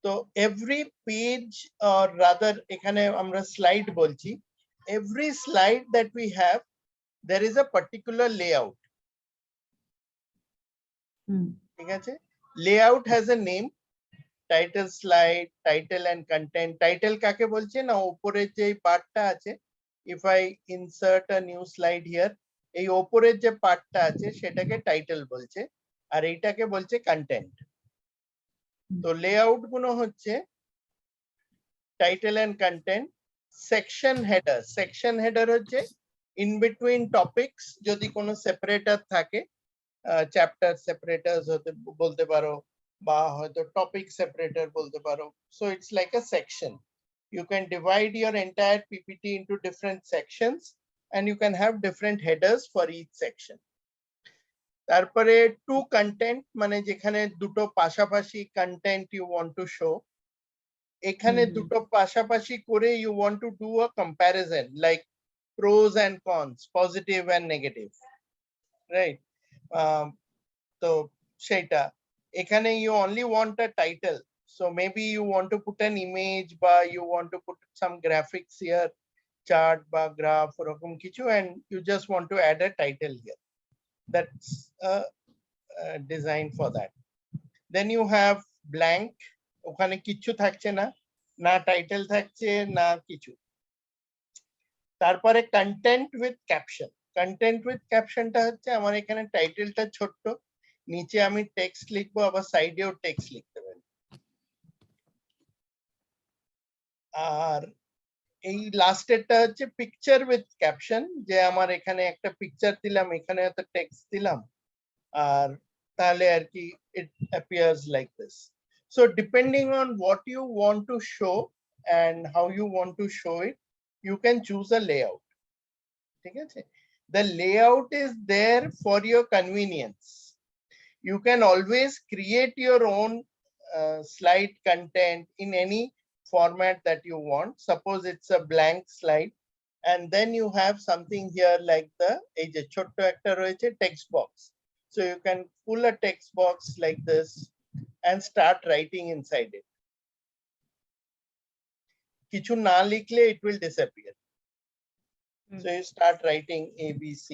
তো every page or rather এখানে আমরা slide বলছি, every slide that we have there is a particular layout. ঠিক আছে, layout has a name, title slide, title and content. Title কাকে বলছে না, উপরে যে পার্টটা আছে, if I insert a new slide here, এই উপরের যে পার্টটা আছে সেটাকে টাইটেল বলছে, আর এইটাকে বলছে কন্টেন্ট। তো লেআউট গুলো হচ্ছে title and content. Section header, section header হচ্ছে ইন বিটুইন টপিকস যদি কোনো সেপারেটর থাকে, চ্যাপ্টার সেপারেটরস হতে বলতে পারো, বা হয়তো টপিক সেপারেটর বলতে পারো। So it's like a section. You can divide your entire PPT into different sections and you can have different headers for each section. তারপরে টু কন্টেন্ট, মানে যেখানে দুটো পাশাপাশি content you want to show, এখানে দুটো পাশাপাশি করে you want to do a comparison like pros and cons, positive and negative, right? তো সেটা এখানে you only want a title, so maybe you want to put an image বা you want to put some graphics here, chart বা graph ওরকম কিছু, and you just want to add a title here. That's a design for that. Then you have blank, ওখানে কিছু থাকছে না, না title থাকছে না কিছু। তারপরে content with caption. Content with ক্যাপশনটা হচ্ছে আমার এখানে টাইটেলটা ছোট্ট, নিচে আমি টেক্সট লিখবো, আবার সাইডেও টেক্সট লিখতে পারি। আর এই লাস্টেরটা হচ্ছে পিকচার উইথ ক্যাপশন, যে আমার এখানে একটা পিকচার দিলাম, এখানে একটা টেক্সট দিলাম, আর তাহলে আর কি it appears like this. So depending on what you want to show and how you want to show it, you can choose a layout. ঠিক আছে, the layout is there for your convenience. You can always create your own slide content in any format that you want. Suppose it's a blank slide and then you have something here like the এই যে ছোট্ট একটা রয়েছে text box. So you can pull a text box like this and start writing inside it. কিছু না লিখলে it will disappear. So you start writing ABC.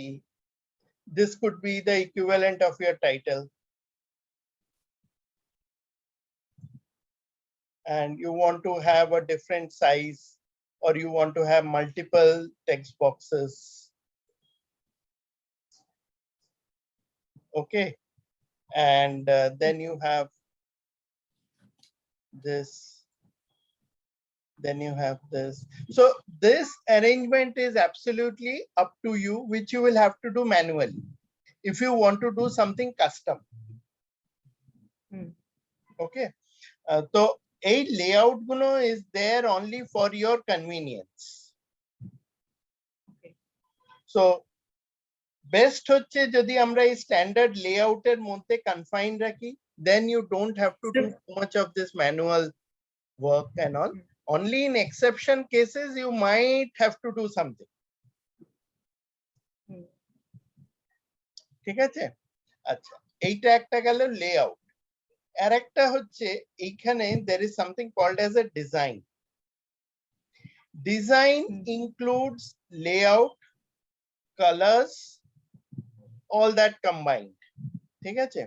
This could be the equivalent of your title. And you want to have a different size, or you want to have multiple text boxes. Okay, and then you have this, then you have this. So this arrangement is absolutely up to you, which you will have to do manually if you want to do something custom. Okay, so এই layout গুলো is there only for your convenience. Okay. So best হচ্ছে যদি আমরা এই standard লেআউটের মধ্যে confine রাখি, then you don't have to do too much of this manual work and all. Only in exception cases you might have to do something. ঠিক আছে, আচ্ছা এইটা একটা গেল লেআউট। আর একটা হচ্ছে এইখানে there is something called as a design. Design includes layout, colors, all that combined. ঠিক আছে,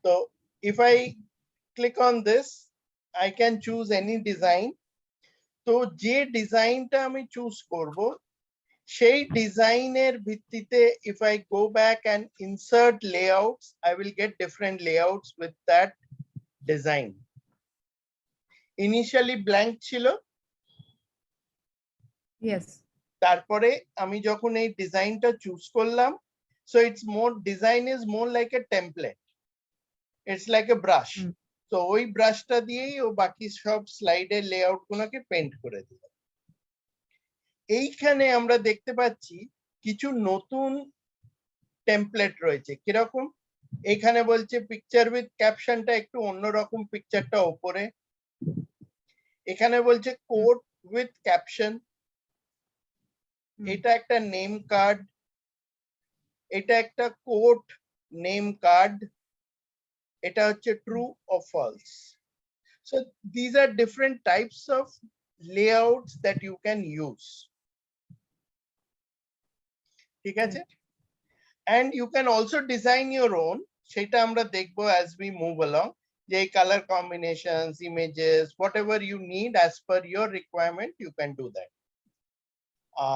so if I click on this, I can choose any design. তো যে ডিজাইনটা আমি চুজ করব সেই ডিজাইনের ভিত্তিতে if I go back and insert layouts, I will get different layouts with that design. Initially blank ছিল, yes, তারপরে আমি যখন এই ডিজাইনটা চুজ করলাম, so it's more, design is more like a template, it's like a brush. তো ওই ব্রাশটা দিয়েই ও বাকি সব স্লাইডের লেআউট গুলোকে পেইন্ট করে দিল। এইখানে আমরা দেখতে পাচ্ছি কিছু নতুন টেমপ্লেট রয়েছে। কিরকম, এখানে বলছে পিকচার উইথ ক্যাপশনটা একটু অন্যরকম, পিকচারটা উপরে। এখানে বলছে কোট উইথ ক্যাপশন, এটা একটা নেম কার্ড, এটা একটা কোট নেম কার্ড, এটা হচ্ছে true or false. So these are different types of layouts that you can use. ঠিক আছে? And you can also design your own. সেটা আমরা দেখবো as we move along. যে color combinations, images, whatever you need as per your requirement, you can do that.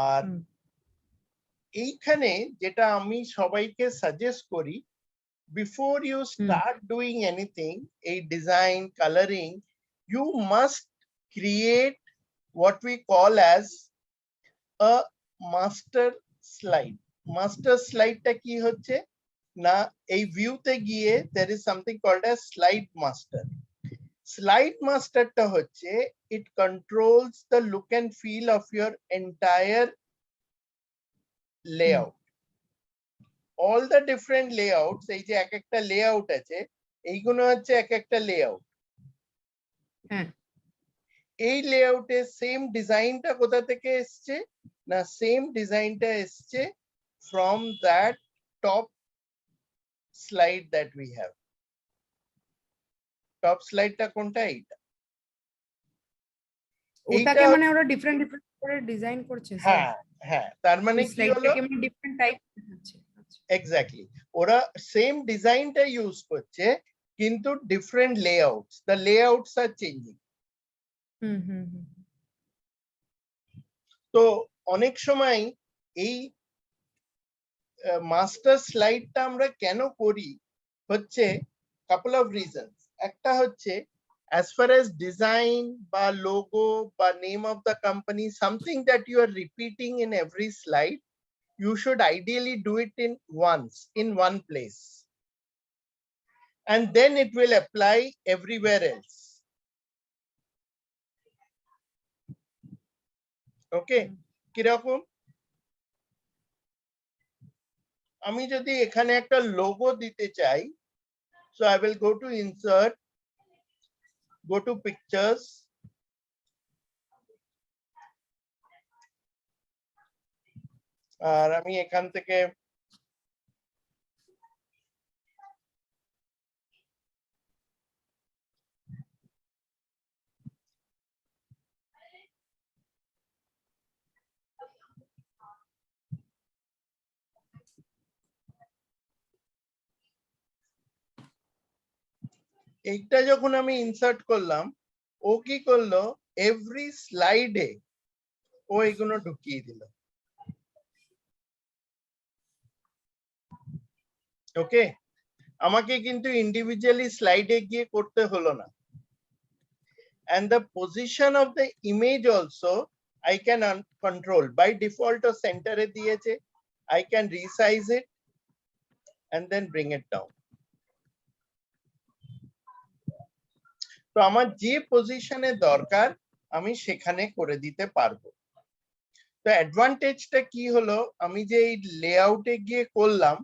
আর এইখানে যেটা আমি সবাইকে সাজেস্ট করি, before you start doing anything, a design, coloring, you must create what we call as a master slide. Master slide টা কি হচ্ছে না, এই ভিউতে গিয়ে there is something called as slide master. Slide master টা হচ্ছে it controls the look and feel of your entire layout. All the different layouts, এই যে এক একটা layout আছে, এইগুলো হচ্ছে এক একটা layout. এই লেআউটে সেম ডিজাইনটা কোথা থেকে এসছে না, সেম ডিজাইনটা এসছে from that top slide that we have. Top slide টা কোনটা? ওটাকে মানে ওরা ডিফারেন্ট করে ডিজাইন করছে স্যার। হ্যাঁ হ্যাঁ, তার মানে কি হলো ডিফারেন্ট টাইপ আছে। এক্স্যাক্টলি, ওরা সেম ডিজাইনটা ইউজ করছে কিন্তু different layouts, the layouts are changing. তো অনেক সময় এই মাস্টার স্লাইডটা আমরা কেন করি হচ্ছে couple of reasons. একটা হচ্ছে as far as design বা logo বা name of the company, something that you are repeating in every slide, you should ideally do it in one place, and then it will apply everywhere else. Okay, কিরকম? আমি যদি এখানে একটা logo দিতে চাই, so I will go to insert, go to pictures, আর আমি এখান থেকে এইটা যখন আমি ইনসার্ট করলাম, ও কি করলো, এভরি স্লাইডে ও এগুলো ঢুকিয়ে দিল। ওকে, আমাকে কিন্তু ইন্ডিভিজুয়ালি স্লাইডে গিয়ে করতে হলো না। and the position of the image also I can control. By default ও সেন্টারে দিয়েছে, I can resize it and then bring it down. তো আমার যে পজিশনে দরকার আমি সেখানে করে দিতে পারবো। তো অ্যাডভান্টেজটা কি হলো, আমি যে এই লেআউটে গিয়ে করলাম,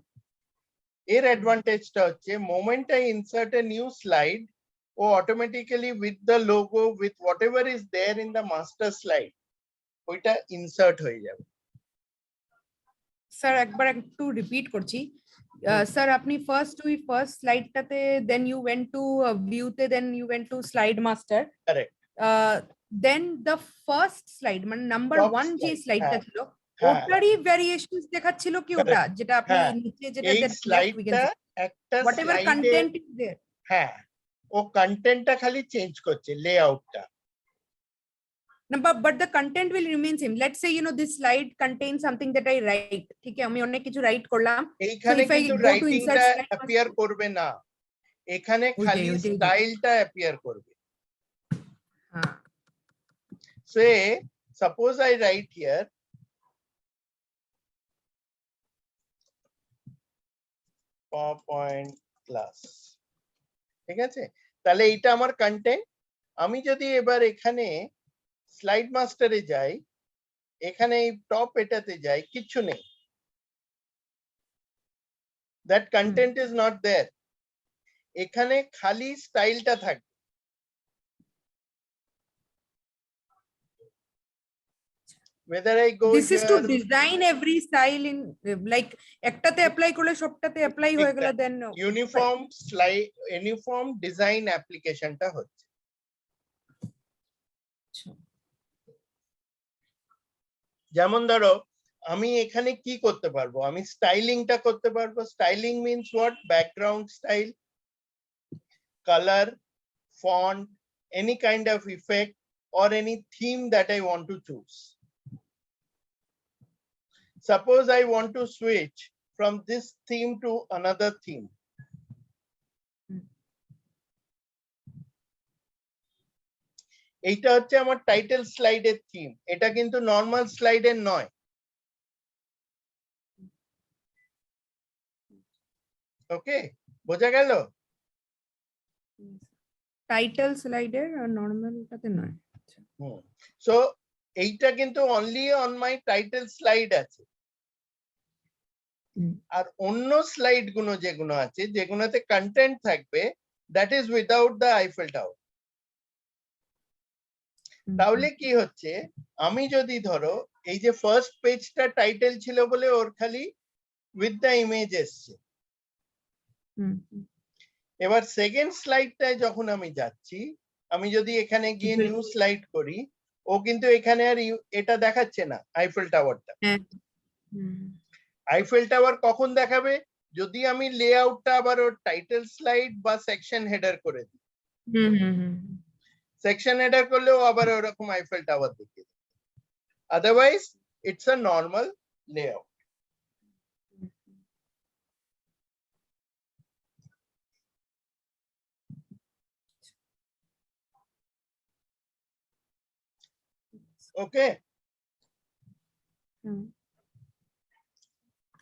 এর অ্যাডভান্টেজটা হচ্ছে moment I insert a new slide, ও automatically with the logo, with whatever is there in the master slide, ওইটা ইনসার্ট হয়ে যাবে। স্যার একবার একটু রিপিট করছি। স্যার আপনি ফার্স্ট স্লাইডটাতে, দেন ইউ ওয়েন্ট টু ভিউতে, then you went to slide master, correct. Then the first slide মানে নাম্বার 1 যে স্লাইডটা ছিল, ওটারই ভেরিয়েশনস দেখাচ্ছিল কি ওটা, যেটা আপনি নিচে যেটা এই স্লাইডটা একটা হোয়াটএভার কন্টেন্ট ইজ देयर, হ্যাঁ ও কন্টেন্টটা খালি চেঞ্জ করছে, লেআউটটা। No, but the content will remain same. Let's say, this slide contains something that I write. ঠিক আছে, আমি অনেক কিছু রাইট করলাম। এইখানে কিন্তু রাইটিংটা অ্যাপিয়ার করবে না, এখানে খালি স্টাইলটা অ্যাপিয়ার করবে। হ্যাঁ, say suppose I write here PowerPoint class, ঠিক আছে, তাহলে এইটা আমার কন্টেন্ট। আমি যদি এবার এখানে স্লাইড মাস্টারে যাই, এখানে এই টপ এটাতে যাই, কিছু নেই, that content is not there, এখানে খালি স্টাইলটা থাকবে। whether I go this is to design every style in like একটাতে অ্যাপ্লাই করলে সবটাতে অ্যাপ্লাই হয়ে গেল, দেন ইউনিফর্ম ডিজাইন অ্যাপ্লিকেশনটা হচ্ছে। যেমন ধরো আমি এখানে কি করতে পারবো, আমি স্টাইলিংটা করতে পারবো। Styling means what? Background style, color, font, any kind of effect or any theme that I want to choose. Suppose I want to switch from this theme to another theme. এইটা হচ্ছে আমার টাইটেল স্লাইডের theme, এটা কিন্তু normal স্লাইডের নয়। ওকে, বোঝা গেল? টাইটেল স্লাইডের আর নরমালটাতে নয়। সো এইটা কিন্তু only on my title slide আছে। আর অন্য স্লাইড গুলো যেগুলো আছে, যেগুলোতে কন্টেন্ট থাকবে, that is without the Eiffel tower. তাহলে কি হচ্ছে, আমি যদি ধরো এই যে ফার্স্ট পেজটা টাইটেল ছিল বলে ওর খালি উইথ দ্য ইমেজ এসছে, এবার সেকেন্ড স্লাইডটায় যখন আমি যাচ্ছি, আমি যদি এখানে গিয়ে নিউ স্লাইড করি, ও কিন্তু এখানে আর এটা দেখাচ্ছে না, আইফেল টাওয়ারটা। আইফেল টাওয়ার কখন দেখাবে? যদি আমি লেআউটটা আবার ওর টাইটেল স্লাইড বা সেকশন হেডার করে দিই। সেকশন হেডার করলেও আবার ওরকম আইফেল টাওয়ার দেখিয়ে দেবে। Otherwise it's a normal layout. Okay.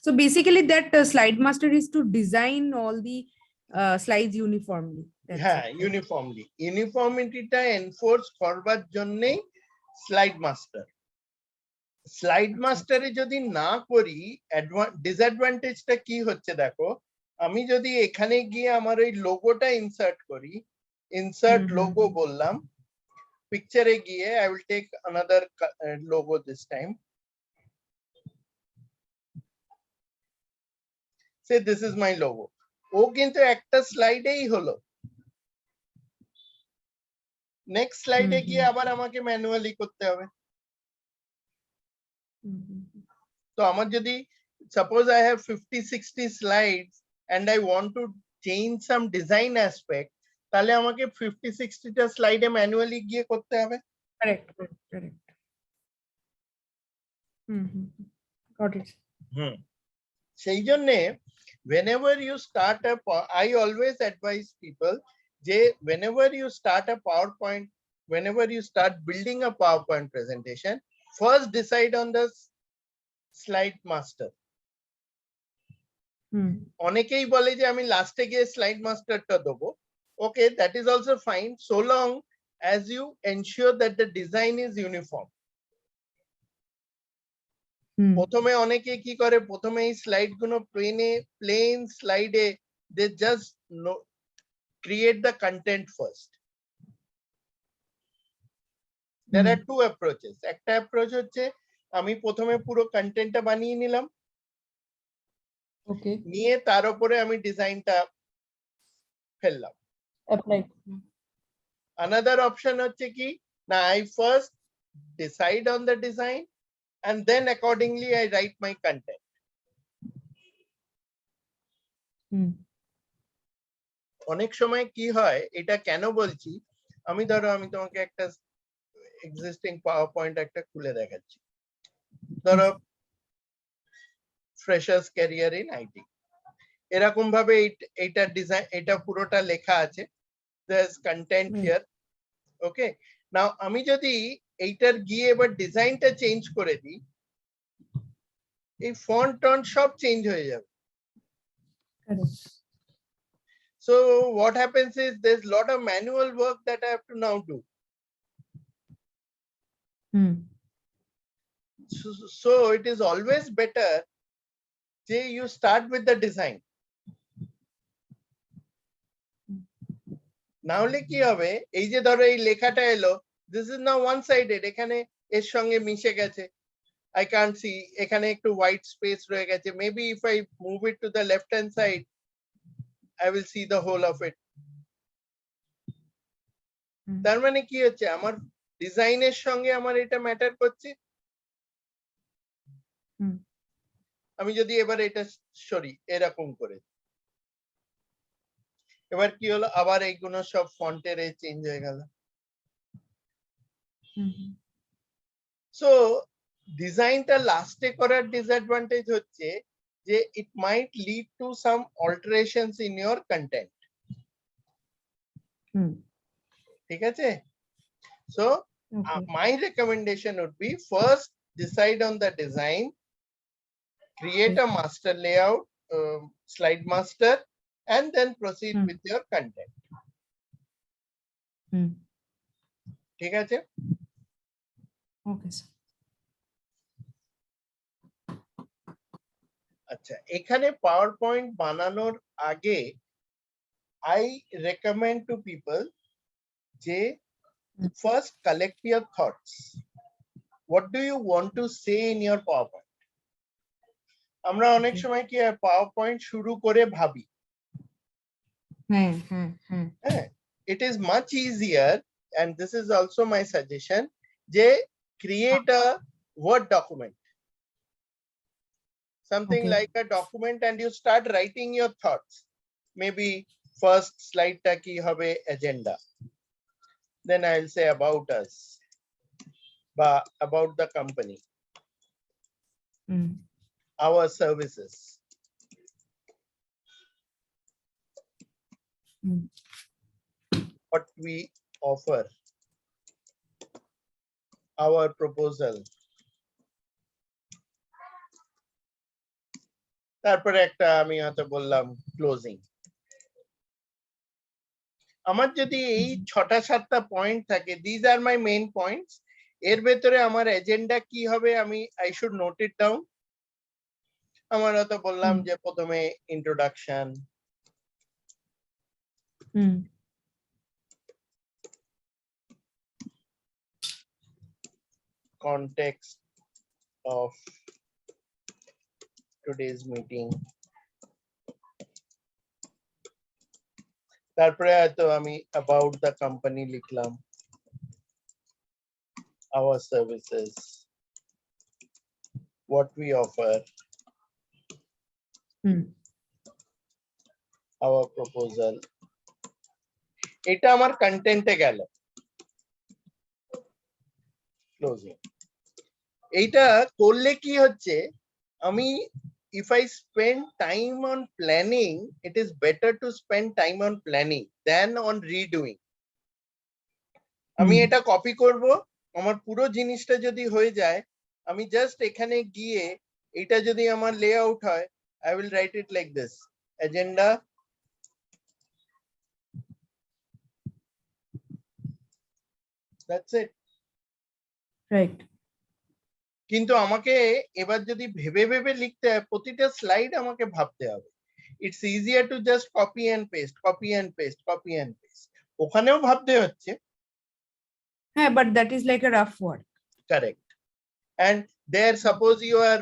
So basically that slide master is to design all the slides uniformly. হ্যাঁ, ইউনিফর্মলি। ইউনিফর্মিটিটা এনফোর্স করবার জন্যই স্লাইড মাস্টার। স্লাইড মাস্টারে যদি না করি, ডিসঅ্যাডভান্টেজটা কি হচ্ছে দেখো, আমি যদি এখানে গিয়ে আমার ওই লোগোটা ইনসার্ট করি, ইনসার্ট লোগো বললাম, পিকচারে গিয়ে I will take another logo this time, say this is my logo. ও কিন্তু একটা স্লাইডেই হলো, নেক্সট স্লাইডে গিয়ে আবার আমাকে ম্যানুয়ালি করতে হবে। তো আমার যদি suppose I have 50-60 slides and I want to change some design aspect, তাহলে আমাকে 50-60টা স্লাইডে ম্যানুয়ালি গিয়ে করতে হবে। Correct. Got it. সেই জন্য whenever you start a, I always advise people যে whenever you start a PowerPoint, whenever you start building a PowerPoint presentation, first decide on the slide master. অনেকেই বলে যে আমি লাস্টে গিয়ে স্লাইড মাস্টারটা দেবো। Okay, that is also fine, so long as you ensure that the design is uniform. প্রথমে অনেকে কি করে, প্রথমে এই স্লাইড গুলো প্লেন স্লাইডে they just create the content first. There are two approaches. একটা অ্যাপ্রোচ হচ্ছে আমি প্রথমে পুরো কন্টেন্টটা বানিয়ে নিলাম, নিয়ে তার উপরে আমি ডিজাইনটা ফেললাম। Another option হচ্ছে কি, না, I first decide on the design and then accordingly I write my content. অনেক সময় কি হয়, এটা কেন বলছি, আমি ধরো আমি তোমাকে একটা এক্সিস্টিং পাওয়ারপয়েন্ট একটা খুলে দেখাচ্ছি। ধরো ফ্রেশার্স ক্যারিয়ার ইন আইটি, এরকম ভাবে এইটা ডিজাইন, এটা পুরোটা লেখা আছে, there's content here. Okay, now আমি যদি এইটার গিয়ে এবার ডিজাইনটা চেঞ্জ করে দিই, এই ফন্ট টন্ট সব চেঞ্জ হয়ে যাবে। So what happens is there's a lot of manual work that I have to now do. So it is always better say you start with the design. না হলে কি হবে, এই যে ধরো এই লেখাটা এলো, this is now one sided, এখানে এর সঙ্গে মিশে গেছে, I can't see, এখানে একটু white space রয়ে গেছে, maybe if I move it to the left hand side I will see the whole of it. তার মানে কি হচ্ছে, আমার ডিজাইনের সঙ্গে আমার এটা ম্যাটার করছে। আমি যদি এবার এটা সরি এরকম করে, এবার কি হলো, আবার এইগুলো সব ফন্টের চেঞ্জ হয়ে গেল। সো ডিজাইনটা লাস্টে করার ডিসঅ্যাডভান্টেজ হচ্ছে যে it might lead to some alterations in your content. ঠিক আছে? So my recommendation would be first decide on the design, create a master layout, slide master, and then proceed with your content. ঠিক আছে? Okay, sir. আচ্ছা, এখানে power point বানানোর আগে I recommend to people যে first collect your thoughts. What do you want to say in your PowerPoint? আমরা অনেক সময় কি PowerPoint শুরু করে ভাবি। It is much easier, and this is also my suggestion, যে create a Word document, something like a document, and you start writing your thoughts. Maybe first slide ta ki hobe agenda, then I'll say about us, about the company, our services, what we offer, our proposal, তারপরে একটা আমি হয়তো বললাম closing. আমার যদি এই 6-7টা point থাকে, this are my main points, এর ভেতরে আমার এজেন্ডা কি হবে আমি I should note it down. আমার হয়তো বললাম যে প্রথমে introduction, context of today's meeting, তারপরে হয়তো আমি about the company লিখলাম, our services, what we offer, our proposal. এটা আমার কন্টেন্টে গেল। ক্লোজিং এইটা করলে কি হচ্ছে, আমি if I spend time on planning, it is better to spend time on planning than on redoing. আমি এটা কপি করব, আমার পুরো জিনিসটা যদি হয়ে যায়, আমি জাস্ট এখানে গিয়ে এটা যদি আমার লেআউট হয়, I will write it like this, agenda, that's it. Right. কিন্তু আমাকে এবার যদি ভেবে ভেবে লিখতে হয়, প্রতিটা স্লাইড আমাকে ভাবতে হবে। It's easier to just copy and paste, copy and paste, copy and paste. ওখানেও ভাবতে হচ্ছে। হ্যাঁ, but that is like a rough work. Correct. And there suppose you are,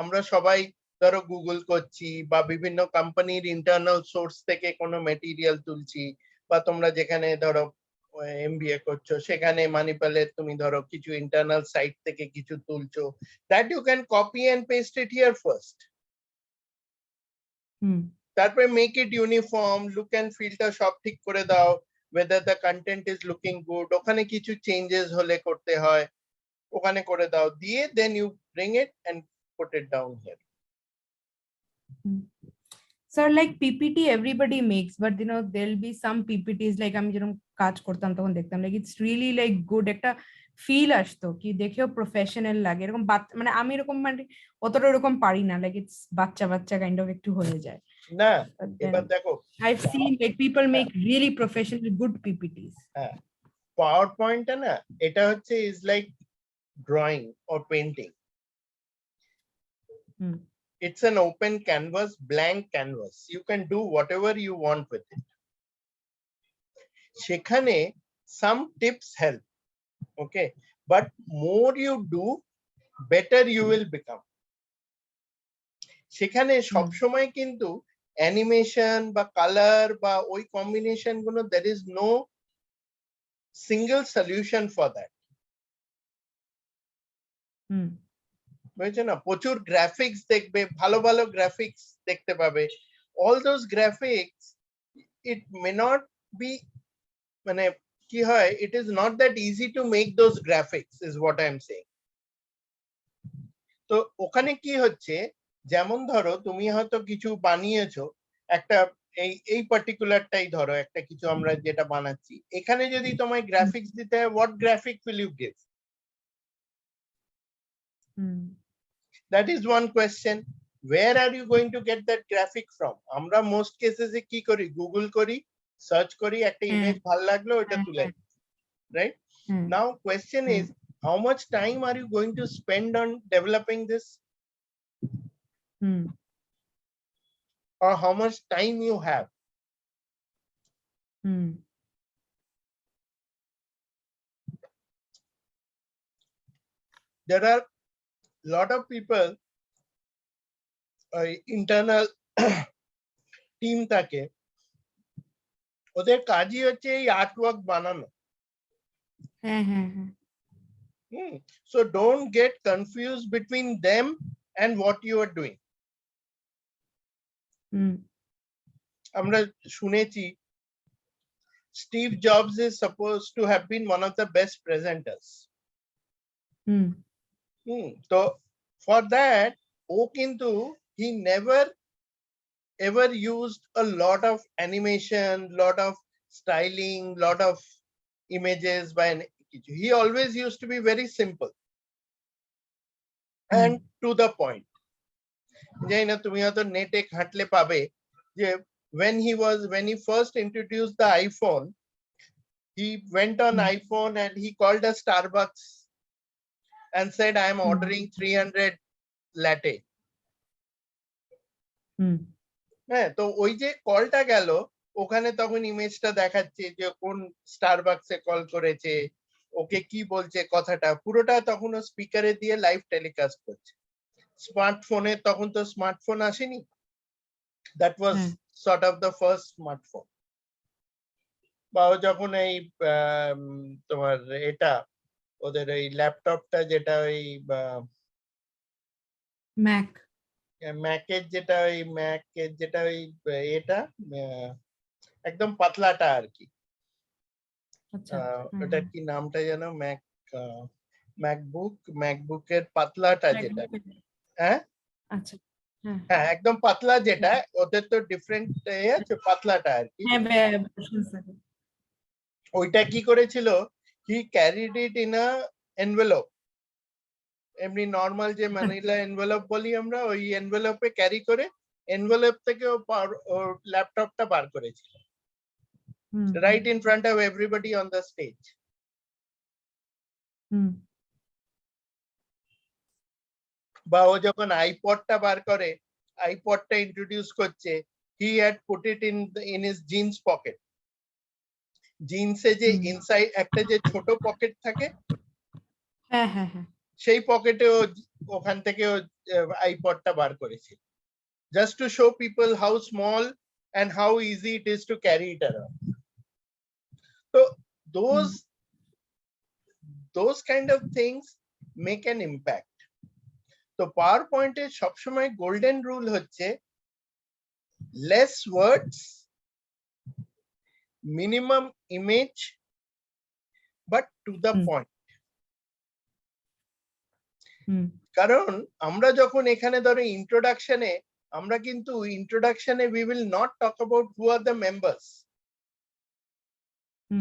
আমরা সবাই ধরো গুগল করছি বা বিভিন্ন কোম্পানির ইন্টারনাল সোর্স থেকে কোনো ম্যাটেরিয়াল তুলছি, বা তোমরা যেখানে ধরো এমবিএ করছো সেখানে মানিপালে তুমি ধরো কিছু ইন্টারনাল সাইট থেকে কিছু তুলছো, that you can copy and paste it here first. তারপরে make it uniform, look and filter সব ঠিক করে দাও, whether the content is looking good, ওখানে কিছু চেঞ্জেস হলে করতে হয় ওখানে করে দাও, দিয়ে then you bring it and put it down here. Sir, like PPT everybody makes, but there'll be some PPTs like আমি যখন কাজ করতাম তখন দেখতাম like it's really like good, একটা ফিল আসতো কি দেখেও প্রফেশনাল লাগে, এরকম মানে আমি এরকম মানে অতটা এরকম পারি না, like it's বাচ্চা বাচ্চা কাইন্ড অফ একটু হয়ে যায় না। এবার দেখো I've seen like people make really professional good PPTs. হ্যাঁ, PowerPoint না এটা হচ্ছে is like drawing or painting. It's an open canvas, blank canvas. You can do whatever you want with it. সেখানে some tips help, okay, but more you do, better you will become. সেখানে সব সময় কিন্তু animation বা colour বা ওই combination গুলো there is no single solution for that. বুঝছো না, প্রচুর গ্রাফিক্স দেখবে, ভালো ভালো গ্রাফিক্স দেখতে পাবে। all those graphics, it may not be, মানে কি হয়, it is not that easy to make those graphics is what I am saying. তো ওখানে কি হচ্ছে, যেমন ধরো তুমি হয়তো কিছু বানিয়েছো, একটা এই পার্টিকুলারটাই ধরো একটা কিছু আমরা যেটা বানাচ্ছি, এখানে যদি তোমায় গ্রাফিক্স দিতে হয়, what graphic will you give? That is one question. Where are you going to get that graphic from? আমরা most cases এ কি করি, গুগল করি, সার্চ করি, একটা ইমেজ ভালো লাগলো ওটা তুলে, right? Now question is, how much time are you going to spend on developing this? Or how much time you have? There are lot of people, internal team থাকে, ওদের কাজই হচ্ছে এই আর্টওয়ার্ক বানানো। So don't get confused between them and what you are doing. আমরা শুনেছি Steve Jobs is supposed to have been one of the best presenters. So for that, ও কিন্তু he never ever used a lot of animation, lot of styling, lot of images by he always used to be very simple and to the point. জানি না তুমি হয়তো নেটে ঘাটলে পাবে যে when he first introduced the iPhone, he went on iPhone and he called a Starbucks and said, I am ordering 300 latte. হ্যাঁ, তো ওই যে কলটা গেল, ওখানে তখন ইমেজটা দেখাচ্ছে যে কোন স্টারবাকসে কল করেছে, ওকে কি বলছে, কথাটা পুরোটা তখন ও স্পিকারে দিয়ে লাইভ টেলিকাস্ট করছে। স্মার্টফোনে তখন তো স্মার্টফোন আসেনি, that was sort of the first smartphone. বা ও যখন এই তোমার এটা ওদের এই ল্যাপটপটা যেটা ওই ম্যাকের যেটা ওই এটা একদম পাতলাটা আর কি, ওটা কি নামটা যেন, ম্যাকবুকের পাতলাটা যেটা, হ্যাঁ হ্যাঁ একদম পাতলা যেটা, ওদের তো ডিফারেন্ট আছে পাতলাটা আর কি। ওইটা কি করেছিল, হি carried it in a envelope, এমনি নরমাল যে ম্যানিলা এনভেলপ বলি আমরা, ওই এনভেলপে ক্যারি করে এনভেলপ থেকে ও ল্যাপটপটা বার করেছিল, right in front of everybody on the stage. বা ও যখন আইপডটা বার করে, আইপডটা ইন্ট্রোডিউস করছে, he had put it in his jeans pocket. জিন্সে যে ইনসাইড একটা যে ছোট পকেট থাকে, সেই পকেটে ওখান থেকে আইপডটা বার করেছিল, just to show people how small and how easy it is to carry it around. So those kind of things make an impact. তো PowerPoint এর সবসময় গোল্ডেন রুল হচ্ছে less words, minimum image, but to the point. কারণ আমরা যখন এখানে ধরো ইন্ট্রোডাকশনে, আমরা কিন্তু ইন্ট্রোডাকশনে we will not talk about who are the members,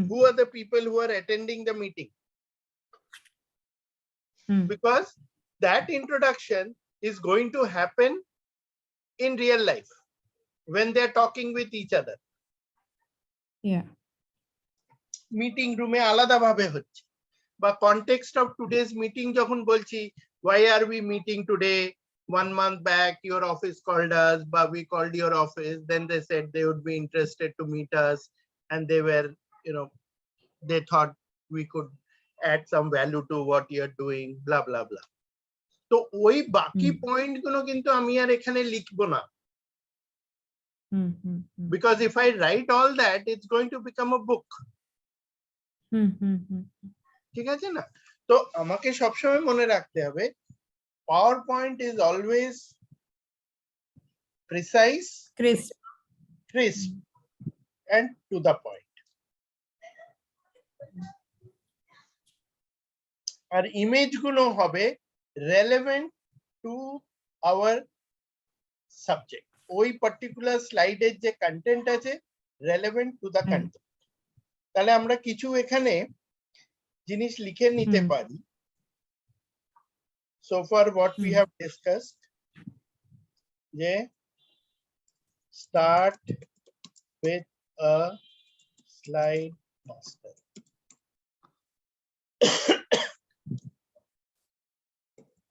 who are the people who are attending the meeting, because that introduction is going to happen in real life when they're talking with each other. Meeting রুমে আলাদা ভাবে হচ্ছে, বা context of today's meeting যখন বলছি, why are we meeting today, 1 month back your office called us, but we called your office, then they said they would be interested to meet us, and they were, they thought we could add some value to what you're doing, blah blah blah. তো ওই বাকি point গুলো কিন্তু আমি আর এখানে লিখবো না, because if I write all that, it's going to become a book. ঠিক আছে না? তো আমাকে সবসময় মনে রাখতে হবে PowerPoint is always precise, crisp and to the point. আর ইমেজ গুলো হবে relevant to our subject. ওই পার্টিকুলার স্লাইডের যে কন্টেন্ট আছে relevant to the content. তাহলে আমরা কিছু এখানে জিনিস লিখে নিতে পারি। So far what we have discussed, যে start with a slide master.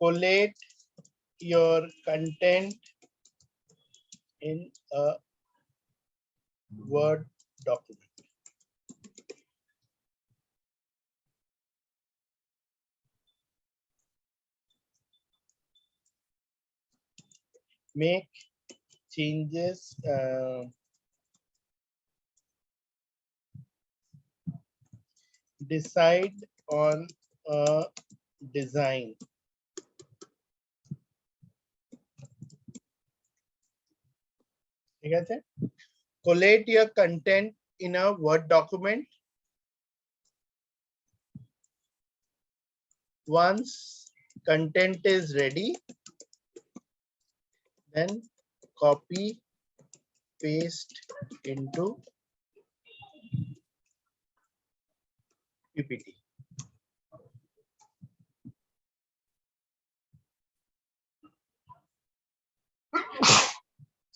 Collate your content in a Word document. Make changes, decide on a design. ঠিক আছে? Collate your content in a Word document. Once content is ready, then copy, paste into PPT.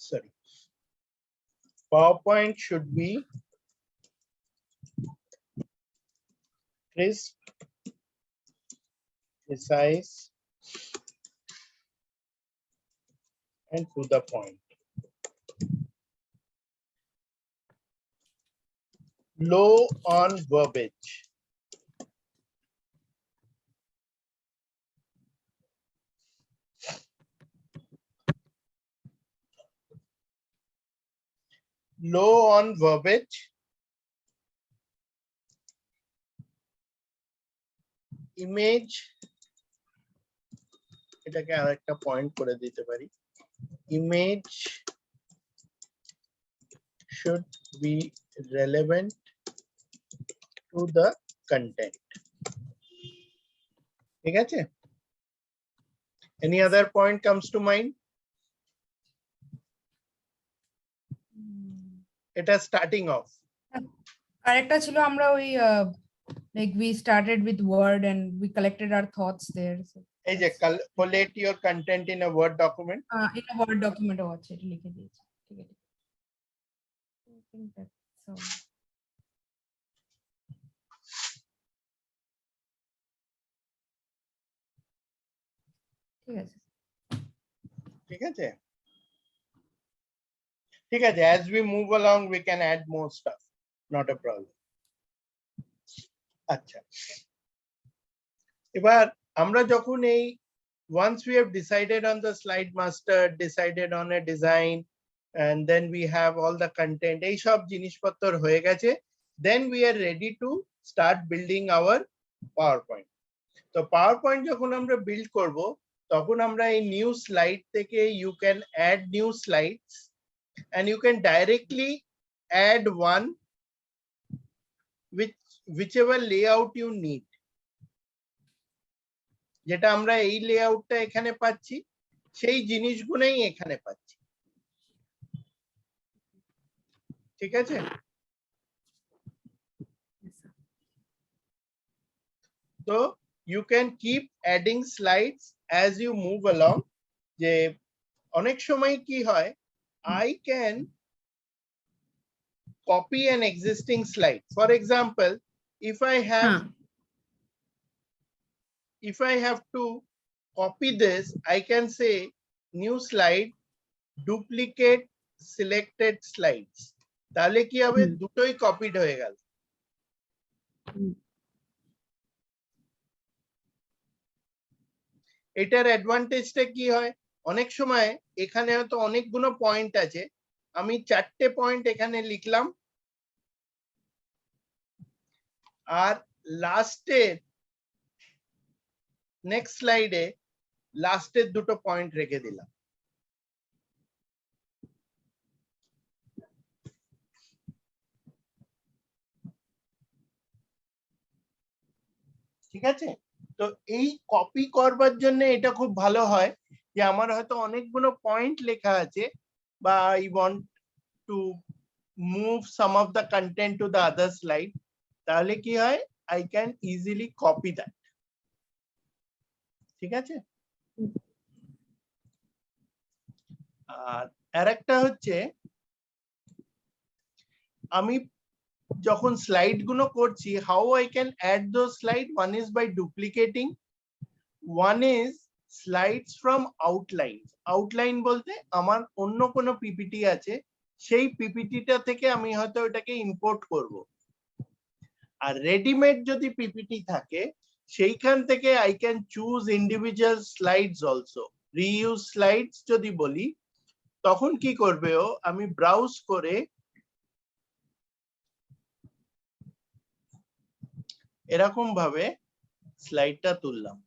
Sorry. PowerPoint should be crisp, precise, and to the point. Low on verbiage. Low on verbiage. Image, এটাকে আরেকটা point করে দিতে পারি। Image should be relevant to the content. ঠিক আছে? Any other point comes to mind? It is starting off. আরেকটা ছিল আমরা ওই like we started with Word and we collected our thoughts there. So এই যে collate your content in a Word document. in a Word document ও আছে, এটা লিখে দিয়েছি। ঠিক আছে। I think that's all. ঠিক আছে। ঠিক আছে? ঠিক আছে, as we move along we can add more stuff, not a problem. আচ্ছা, এবার আমরা যখন এই once we have decided on the slide master, decided on a design, and then we have all the content, এই সব জিনিসপত্র হয়ে গেছে, then we are ready to start building our PowerPoint. তো PowerPoint যখন আমরা build করব তখন আমরা এই new slide থেকে you can add new slides and you can directly add one whichever layout you need. যেটা আমরা এই লেআউটটা এখানে পাচ্ছি সেই জিনিসগুলোই এখানে পাচ্ছি। ঠিক আছে? So you can keep adding slides as you move along. যে অনেক সময় কি হয়, I can copy an existing slide. For example, if I have to copy this, I can say new slide, duplicate selected slides. তাহলে কি হবে, দুটোই copied হয়ে গেল। এটার অ্যাডভান্টেজটা কি হয়, অনেক সময় এখানে হয়তো অনেকগুলো পয়েন্ট আছে, আমি 4টে পয়েন্ট এখানে লিখলাম, আর লাস্টের নেক্সট স্লাইডে লাস্টের দুটো পয়েন্ট রেখে দিলাম। ঠিক আছে, তো এই কপি করবার জন্য এটা খুব ভালো হয় যে আমার হয়তো অনেকগুলো পয়েন্ট লেখা আছে বা I want to move some of the content to the other slide, তাহলে কি হয়, I can easily copy that. ঠিক আছে, আর আরেকটা হচ্ছে আমি যখন স্লাইড গুলো করছি, how I can add those slide, one is by duplicating, one is slides from outline. Outline বলতে আমার অন্য কোনো পিপিটি আছে, সেই পিপিটিটা থেকে আমি হয়তো এটাকে ইম্পোর্ট করব। আর রেডিমেড যদি পিপিটি থাকে, সেইখান থেকে I can choose individual slides also. Reuse slides যদি বলি, তখন কি করবে ও, আমি ব্রাউজ করে এরকম ভাবে স্লাইডটা তুললাম।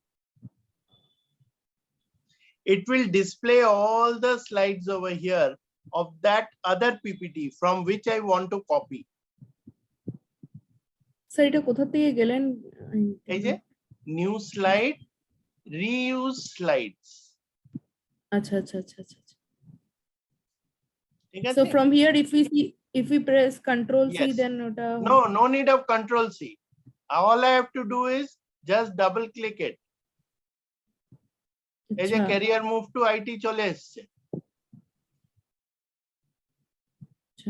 It will display all the slides over here of that other PPT from which I want to copy. Sir এটা কোথা থেকে গেলেন? এই যে নিউ স্লাইড, রিইউজ স্লাইডস। আচ্ছা আচ্ছা আচ্ছা আচ্ছা। ঠিক So আছে, from here if we press control C yes, then ওটা no need of control C. All I have to do is just double click it. এই যে ক্যারিয়ার মুভ টু আইটি চলে এসেছে,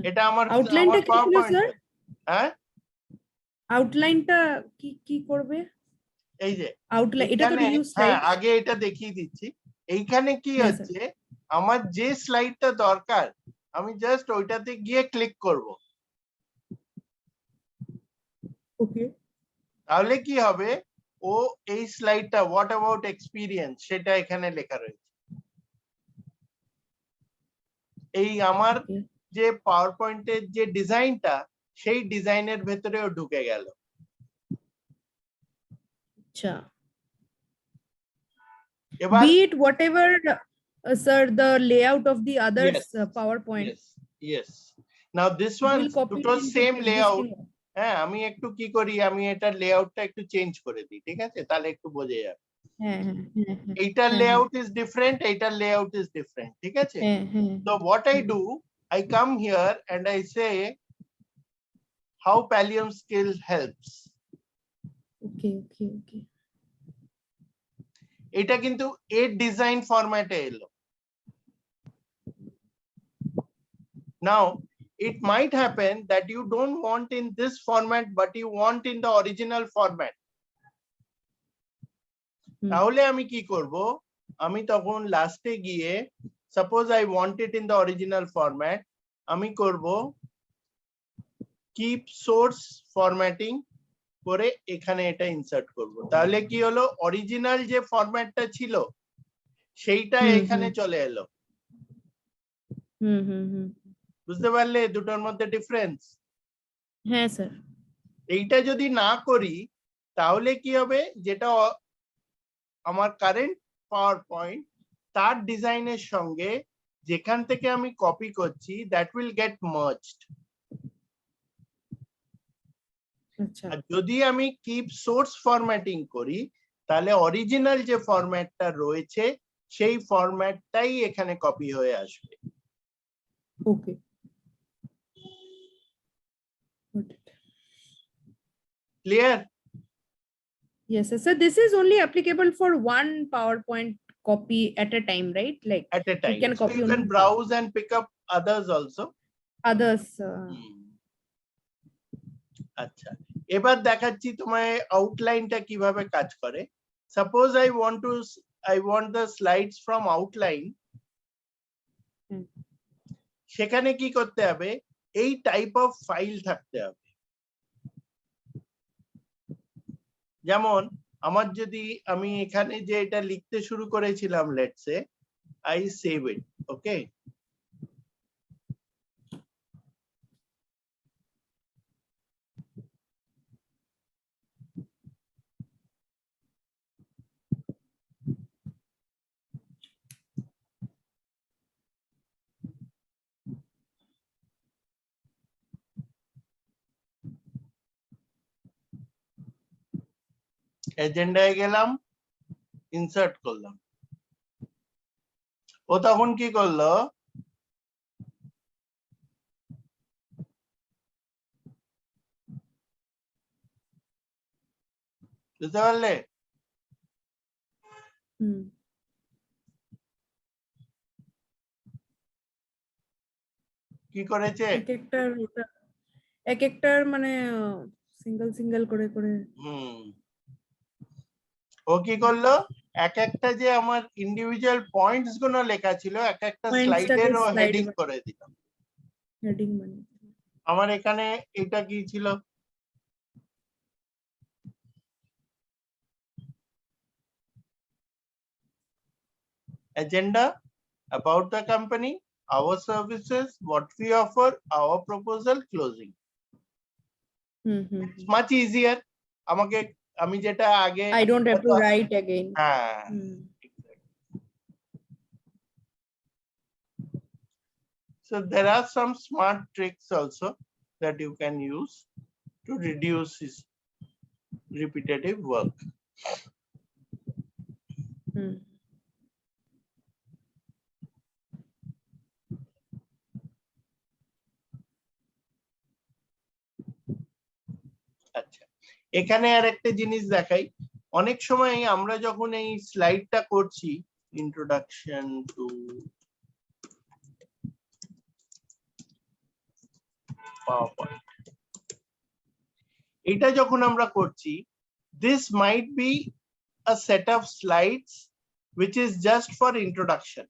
এটা আমার আউটলাইনটা কি ছিল পাওয়ারপয়েন্ট। স্যার? হ্যাঁ, আউটলাইনটা কি করবে? এই যে আউটলাইন এটা তো এইখানে, রিউজ হ্যাঁ স্লাইড। আগে এটা দেখিয়ে দিচ্ছি। এইখানে কি হ্যাঁ, হচ্ছে, আমার যে স্লাইডটা দরকার আমি জাস্ট ওইটাতে গিয়ে ক্লিক করব। ওকে, তাহলে কি হবে, ও এই স্লাইডটা হোয়াট অ্যাবাউট এক্সপিরিয়েন্স সেটা এখানে লেখা রয়েছে। এই আমার যে পাওয়ার পয়েন্টের যে ডিজাইনটা, সেই ডিজাইনের ভেতরেও ঢুকে গেল। আচ্ছা, এবার be it whatever sir the layout of the others yes, PowerPoint, yes, yes. Now this it one will copy দুটো it into same the layout. existing one. হ্যাঁ, আমি একটু কি করি, আমি এটার লেআউটটা একটু চেঞ্জ করে দিই, ঠিক আছে, তাহলে একটু বোঝা যাবে। হ্যাঁ হ্যাঁ হ্যাঁ হ্যাঁ এইটার লেআউট ইজ ডিফারেন্ট, এইটার লেআউট ইজ ডিফারেন্ট, ঠিক আছে। হ্যাঁ হ্যাঁ। So what I do, I come here and I say how Pallium skill helps. ওকে ওকে ওকে। এটা কিন্তু এর ডিজাইন ফরম্যাটে এলো। Now it might happen that you don't want in this format but you want in the original format. তাহলে আমি কি করব, আমি তখন লাস্টে গিয়ে suppose I want it in the original format, আমি করব কিপ সোর্স ফরম্যাটিং করে এখানে এটা ইনসার্ট করব। তাহলে কি হলো, অরিজিনাল যে ফরম্যাটটা ছিল সেইটা এখানে চলে এলো। বুঝতে পারলে দুটোর মধ্যে ডিফারেন্স? হ্যাঁ স্যার। এইটা যদি না করি তাহলে কি হবে, যেটা আমার কারেন্ট পাওয়ার পয়েন্ট তার ডিজাইনের সঙ্গে যেখান থেকে আমি কপি করছি দ্যাট উইল গেট মার্জড। আচ্ছা, আর যদি আমি কিপ সোর্স ফরম্যাটিং করি তাহলে অরিজিনাল যে ফরম্যাটটা রয়েছে সেই ফরম্যাটটাই এখানে কপি হয়ে আসবে। ওকে, clear? yes sir. So this is only applicable for one PowerPoint copy at a time, right? Like at a time, you can so copy you only can browse and pick up others also. others. আচ্ছা, এবার দেখাচ্ছি তোমায় আউটলাইনটা কিভাবে কাজ করে। Suppose I want the slides from outline, সেখানে কি করতে হবে, এই টাইপ অফ ফাইল থাকতে হবে। যেমন আমার যদি আমি এখানে যে এটা লিখতে শুরু করেছিলাম, let's say I save it, ওকে। এজেন্ডায় গেলাম, ইনসার্ট করলাম। ও তখন কি করলো, বুঝতে পারলে? কি করেছে? এক একটার মানে সিঙ্গেল করে করে। ও কি করলো, এক একটা যে আমার ইন্ডিভিজুয়াল পয়েন্টস গুলো লেখা ছিল, এক একটা স্লাইডের ও হেডিং করে দিল। হেডিং মানে আমার এখানে এটা কি ছিল, agenda, about the company, our services, what we offer, our proposal, closing. It's much easier. আমাকে আমি যেটা আগে I don't have to write again. হ্যাঁ, so there are some smart tricks also that you can use to reduce this repetitive work. আচ্ছা, এখানে আর একটা জিনিস দেখাই, অনেক সময় আমরা যখন এই স্লাইডটা করছি, ইন্ট্রোডাকশন টু PowerPoint, এটা যখন আমরা করছি, this might be a set of slides which is just for introduction,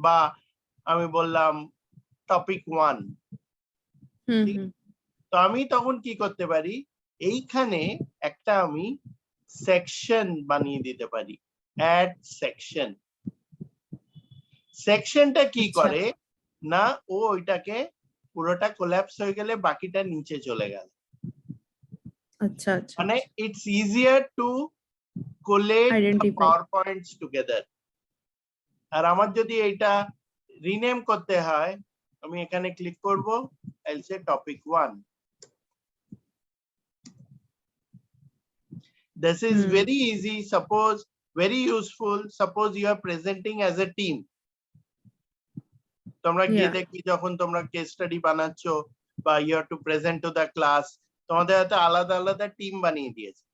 বা আমি বললাম টপিক 1, তো আমি তখন কি করতে পারি, এইখানে একটা আমি সেকশন বানিয়ে দিতে পারি, অ্যাড সেকশন। সেকশনটা কি করে না, ও ওইটাকে পুরোটা কোল্যাপস হয়ে গেলে বাকিটা নিচে চলে গেল। আচ্ছা আচ্ছা, মানে it's easier to collate the PowerPoints together. আর আমার যদি এইটা রিনেম করতে হয়, আমি এখানে ক্লিক করব, I'll say topic 1. This is very easy. Suppose, very useful. Suppose you are presenting as a team. তোমরা গিয়ে দেখি যখন তোমরা কেস স্টাডি বানাচ্ছো বা you have to present to the class, তোমাদের হাতে আলাদা আলাদা টিম বানিয়ে দিয়েছে।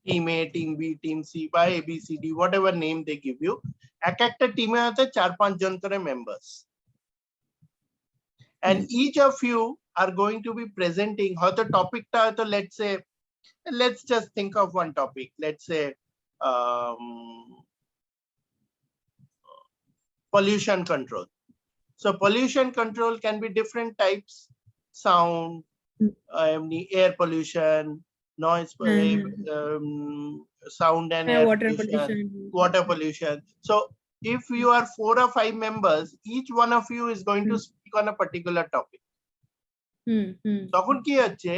Team A, team B, team C বা ABCD, whatever name they give you. এক একটা টিমে হয়তো 4-5 জন করে members. And each of you are going to be presenting, হয়তো টপিকটা হয়তো let's just think of one topic. Let's say pollution control. So pollution control can be different types: sound, air pollution, noise, sound and air pollution, water pollution. So if you are 4 or 5 members, each one of you is going to speak on a particular topic. তখন কি হচ্ছে,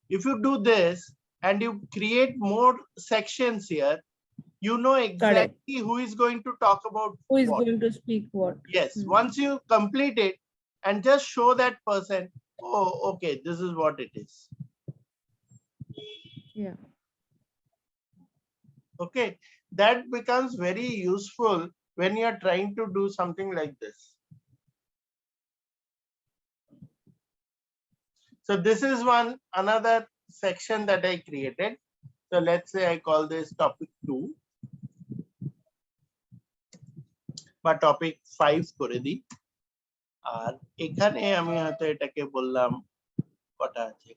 if you do this and you create more sections here, you know exactly who is going to talk about who is going to speak what. Yes, once you complete it and just show that person, oh okay, this is what it is. Yeah. Okay, that becomes very useful when you are trying to do something like this. So this is another section that I created. So let's say I call this topic 2 বা topic 5 করে দিই। আর এখানে আমি হয়তো এটাকে বললাম কটা আছে,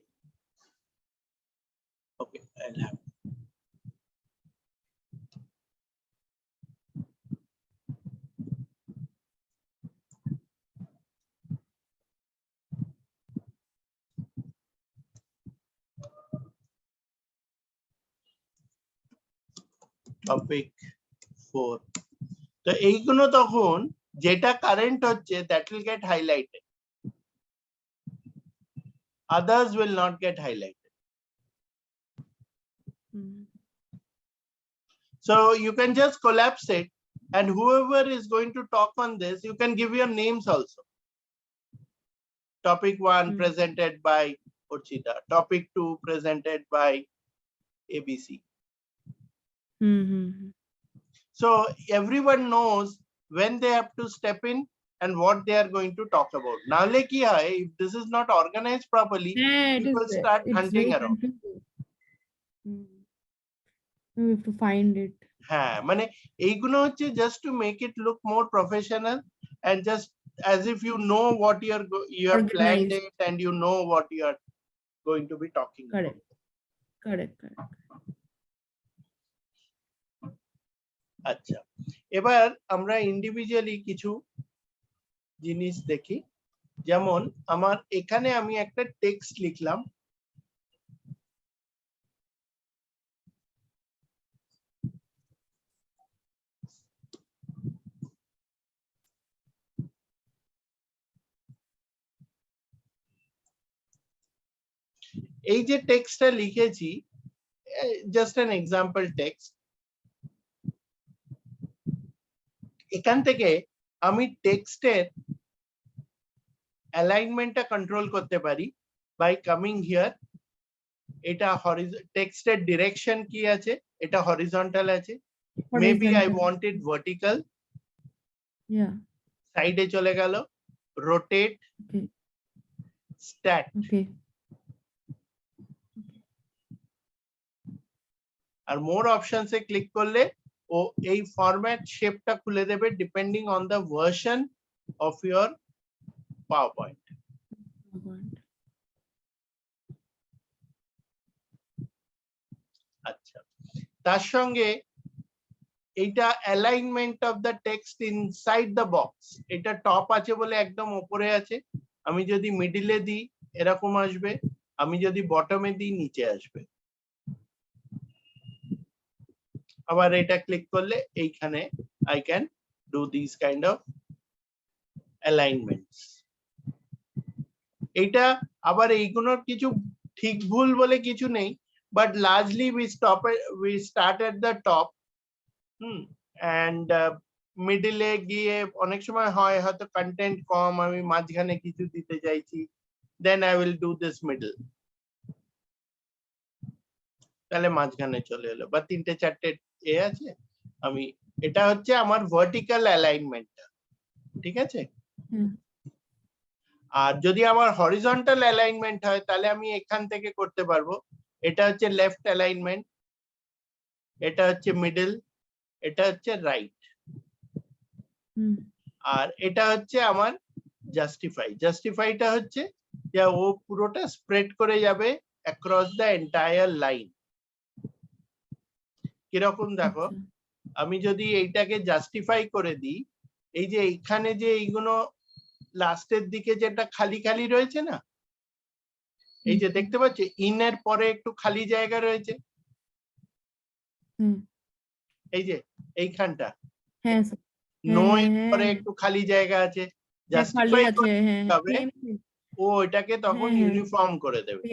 okay, I'll have topic 4. তো এইগুলো তখন যেটা কারেন্ট হচ্ছে that will get highlighted, others will not get highlighted. So you can just collapse it, and whoever is going to talk on this, you can give your names also. Topic 1 presented by Urchita, topic 2 presented by ABC. Mm-hmm. So everyone knows when they have to step in and what they are going to talk about. Now, like, if this is not organized properly, Yeah, people start it's hunting very around. confusing. We have to find it. হ্যাঁ, মানে এইগুলো হচ্ছে just to make it look more professional and just as if you know what you have planned Organized. it and you know what you are going to be talking about. Correct. আচ্ছা, এবার আমরা individually কিছু জিনিস দেখি। যেমন আমার এখানে আমি একটা টেক্সট লিখলাম, এই যে টেক্সটটা লিখেছি, জাস্ট অ্যান এক্সাম্পল টেক্সট। এখান থেকে আমি টেক্সটের অ্যালাইনমেন্টটা কন্ট্রোল করতে পারি বাই কামিং হিয়ার। এটা টেক্সটের ডিরেকশন কি আছে, এটা হরিজন্টাল আছে, maybe I want it vertical, সাইডে চলে গেল, রোটেট, স্ট্যাট। আর মোর অপশনসে ক্লিক করলে ও এই ফরম্যাট শেপটা খুলে দেবে depending on the version of your PowerPoint. আচ্ছা, তার সঙ্গে এইটা alignment of the text inside the box, এটা টপ আছে বলে একদম উপরে আছে, আমি যদি মিডিলে দিই এরকম আসবে, আমি যদি বটমে দিই নিচে আসবে। আবার এটা ক্লিক করলে এইখানে I can do this kind of alignments. এইটা আবার এইগুলোর কিছু ঠিক ভুল বলে কিছু নেই, but largely we start at the top, and মিডলে গিয়ে অনেক সময় হয় হয়তো কন্টেন্ট কম, আমি মাঝখানে কিছু দিতে চাইছি, then I will do this middle, তাহলে মাঝখানে চলে এলো বা তিনটে চারটে এ আছে। আমি এটা হচ্ছে আমার ভার্টিক্যাল অ্যালাইনমেন্টটা, ঠিক আছে। আর যদি আমার হরিজন্টাল অ্যালাইনমেন্ট হয় তাহলে আমি এখান থেকে করতে পারবো। এটা হচ্ছে লেফট অ্যালাইনমেন্ট, এটা হচ্ছে মিডল, এটা হচ্ছে রাইট, আর এটা হচ্ছে আমার জাস্টিফাই। জাস্টিফাইটা হচ্ছে যে ও পুরোটা স্প্রেড করে যাবে অ্যাক্রস দ্য এন্টায়ার লাইন। কিরকম দেখো, আমি যদি এইটাকে জাস্টিফাই করে দিই, এই যে এইখানে যে এইগুলো লাস্টের দিকে যেটা খালি খালি রয়েছে না, এই যে দেখতে পাচ্ছি ইনের পরে একটু খালি জায়গা রয়েছে, এই যে এইখানটা নো এর পরে একটু খালি জায়গা আছে, জাস্টিফাই করতে ও এটাকে তখন ইউনিফর্ম করে দেবে,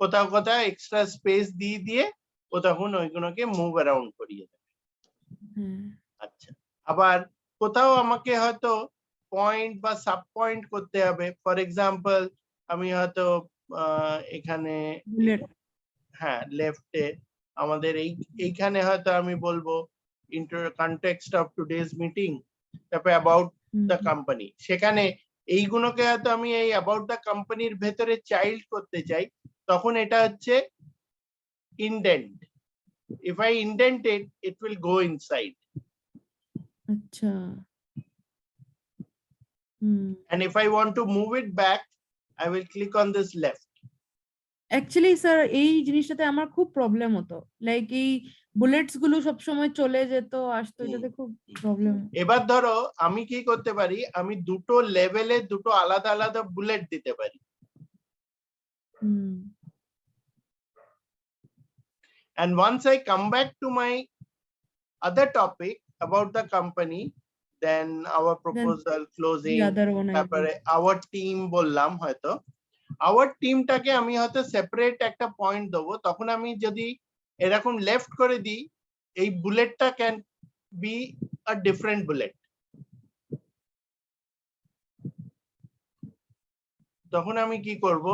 কোথাও কোথাও এক্সট্রা স্পেস দিয়ে দিয়ে ও তখন ওইগুলোকে মুভ অ্যারাউন্ড করিয়ে দেবে। আচ্ছা, আবার কোথাও আমাকে হয়তো পয়েন্ট বা সাব পয়েন্ট করতে হবে, ফর এক্সাম্পল আমি হয়তো এখানে হ্যাঁ লেফটে আমাদের এইখানে হয়তো আমি বলবো কনটেক্সট অফ টুডেজ মিটিং, তারপরে অ্যাবাউট দ্য কোম্পানি, সেখানে এইগুলোকে হয়তো আমি এই অ্যাবাউট দ্য কোম্পানির ভেতরে চাইল্ড করতে চাই, তখন এটা হচ্ছে indent. If I indent it will go inside. আচ্ছা, and if I want to move it back I will click on this left. Actually sir এই জিনিসটাতে আমার খুব প্রবলেম হতো, লাইক এই বুলেটস গুলো সব সময় চলে যেত আসতো, এটাতে খুব প্রবলেম। এবার ধরো আমি কি করতে পারি, আমি দুটো লেভেলে দুটো আলাদা আলাদা বুলেট দিতে পারি। And once I come back to my other topic about the company, then our proposal closing, তারপরে our team বললাম, হয়তো our টিমটাকে আমি হয়তো সেপারেট একটা পয়েন্ট দেবো, তখন আমি যদি এরকম লেফট করে দিই এই বুলেটটা can be a different bullet. তখন আমি কি করব,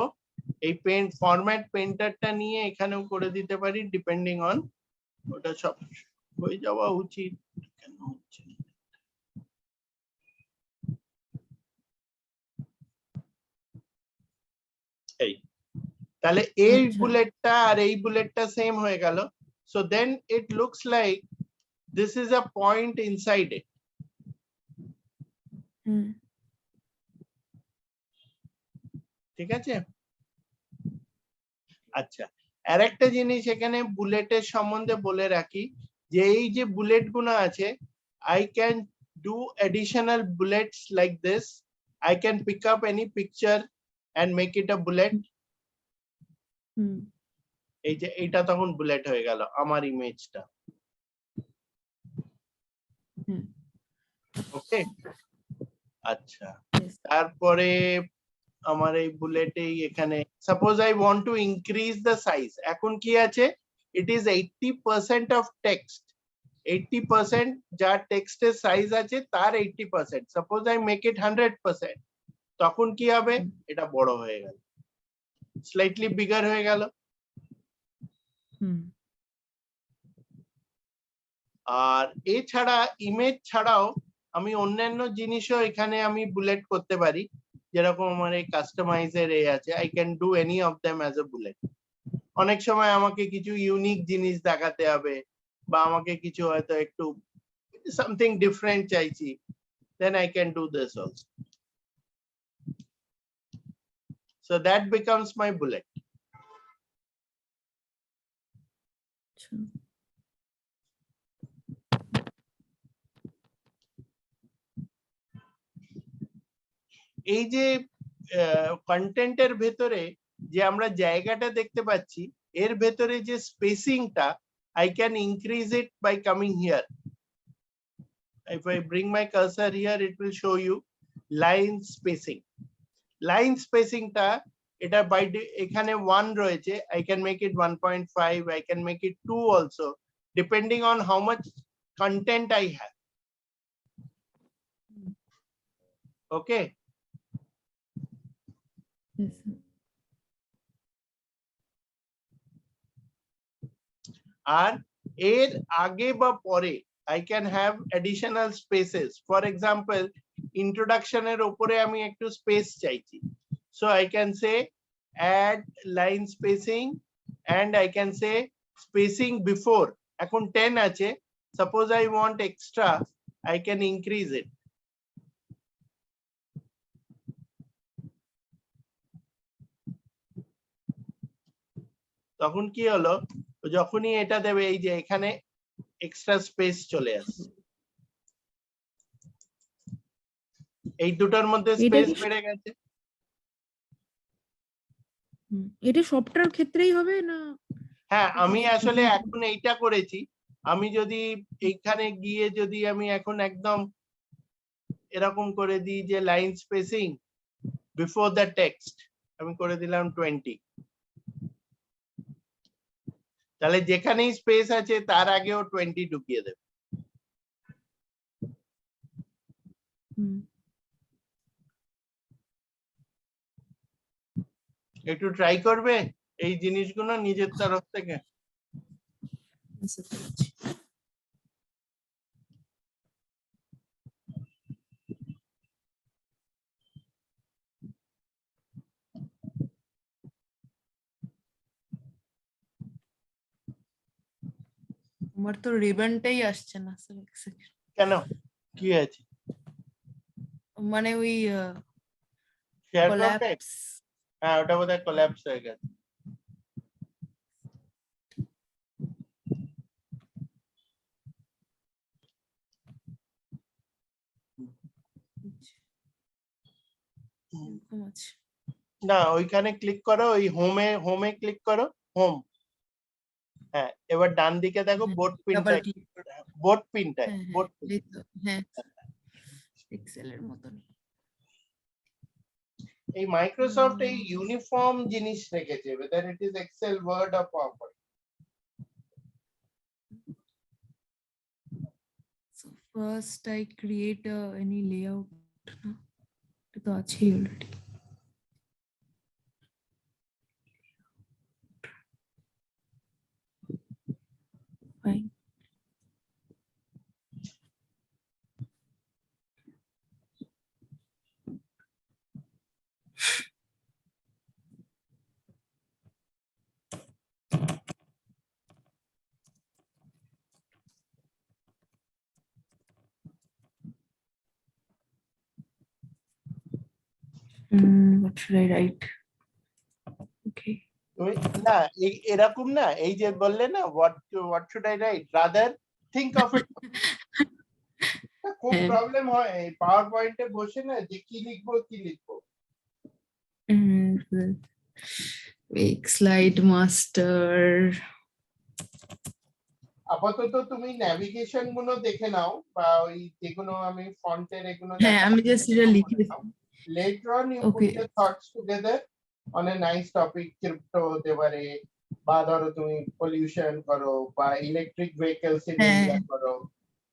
এই পেন্ট ফরম্যাট পেন্টারটা নিয়ে এখানেও করে দিতে পারি, ডিপেন্ডিং অন ওটা সব হয়ে যাওয়া উচিত। কেন হচ্ছে না? এই তাহলে এই আচ্ছা। বুলেটটা আর এই বুলেটটা সেম হয়ে গেল। So then it looks like this is a point inside it. Hmm. ঠিক আছে। আচ্ছা, আর একটা জিনিস এখানে বুলেটের সম্বন্ধে বলে রাখি, যে এই যে বুলেট গুলো আছে, I can do additional bullets like this. I can pick up any picture and make it a bullet. হুম। এই যে এটা তখন বুলেট হয়ে গেল আমার ইমেজটা। হুম। ওকে, আচ্ছা। Yes. তারপরে আমার এই বুলেটেই এখানে suppose I want to increase the size, এখন কি আছে, ইট ইজ 80% অফ টেক্সট। 80% যা টেক্সটের সাইজ আছে তার 80%। সাপোজ আই মেক ইট 100%, তখন কি হবে, এটা বড় হয়ে গেল, স্লাইটলি বিগার হয়ে গেল। হুম। আর এছাড়া ইমেজ ছাড়াও আমি অন্যান্য জিনিসও এখানে আমি বুলেট করতে পারি, যেরকম আমার এই কাস্টমাইজের এ আছে, I can do any of them as a bullet. অনেক সময় আমাকে কিছু ইউনিক জিনিস দেখাতে হবে, বা আমাকে কিছু হয়তো একটু সামথিং ডিফারেন্ট চাইছি, then I can do this also. So that becomes my bullet. আচ্ছা। এই যে কন্টেন্টের ভেতরে যে আমরা জায়গাটা দেখতে পাচ্ছি, এর ভেতরে যে স্পেসিংটা, I can increase it by coming here. If I bring my cursor here, it will show you line spacing. Line spacing টা এটা by এখানে 1 রয়েছে, I can make it 1.5, I can make it 2 also, depending on how much content I have. Okay. Yes, sir. আর এর আগে বা পরে I can have additional spaces. For example, introduction এর উপরে আমি একটু স্পেস চাইছি, so I can say add line spacing, and I can say spacing before, এখন 10 আছে, suppose I want extra, I can increase it. তখন কি হলো, যখনই এটা দেবে, এই যে এখানে এক্সট্রা স্পেস চলে আসছে, এই দুটোর মধ্যে এটা স্পেস কি বেড়ে গেছে। এটা সবটার ক্ষেত্রেই হবে না? হ্যাঁ, আমি আসলে এখন এইটা করেছি, আমি যদি এইখানে গিয়ে যদি আমি এখন একদম এরকম করে দিই যে line spacing before the text, আমি করে দিলাম 20, তাহলে যেখানেই স্পেস আছে তার আগেও 20 ঢুকিয়ে দেবে। একটু ট্রাই করবে এই জিনিসগুলো নিজের তরফ থেকে। আমার তো রিবনটাই আসছে না স্যার, এক সেকেন্ড। কেন, কি আছে? মানে ওই শেয়ার করবে? কোল্যাপস। হ্যাঁ, ওটা বোধহয় কোল্যাপস হয়ে গেছে। না, ওইখানে ক্লিক করো, ওই হোমে ক্লিক করো, হোম। হ্যাঁ, এবার ডান দিকে দেখো বোর্ড পিনটা, বোর্ড পিনটায়, বোর্ড পিন। হ্যাঁ, এক্সেলের মতনই। এই মাইক্রোসফট এই ইউনিফর্ম জিনিস রেখেছে, whether it is Excel, Word or PowerPoint. So first I create any layout, না? এটা তো আছেই already. What should I write? Okay. না এরকম না, এই যে বললে না what should I write, rather think of it. খুব প্রবলেম হয় পাওয়ার পয়েন্টে বসে না যে কি লিখবো Make slide master. আপাতত তুমি ন্যাভিগেশন গুলো দেখে নাও বা ওই যেগুলো আমি ফন্টের এগুলো হ্যাঁ আমি জাস্ট এটা লিখে later on you Okay. put your thoughts together on a nice topic, crypto হতে পারে বা ধরো তুমি পলিউশন করো বা ইলেকট্রিক ভেহিকলস ইন ইন্ডিয়া করো,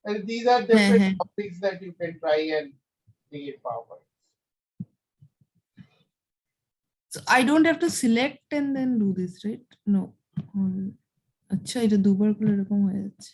and these are different topics that you can try and create PowerPoint. So I don't have to select and then do this, right? No. আচ্ছা এটা দুবার করে এরকম হয়ে যাচ্ছে।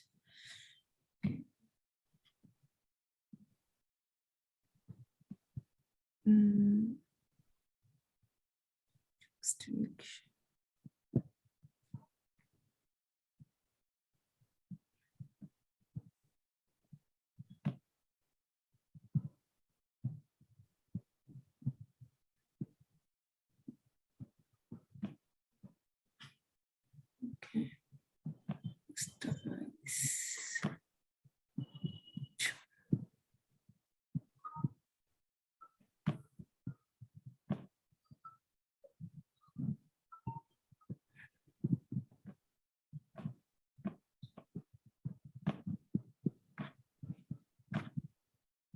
Okay. Stuff like this.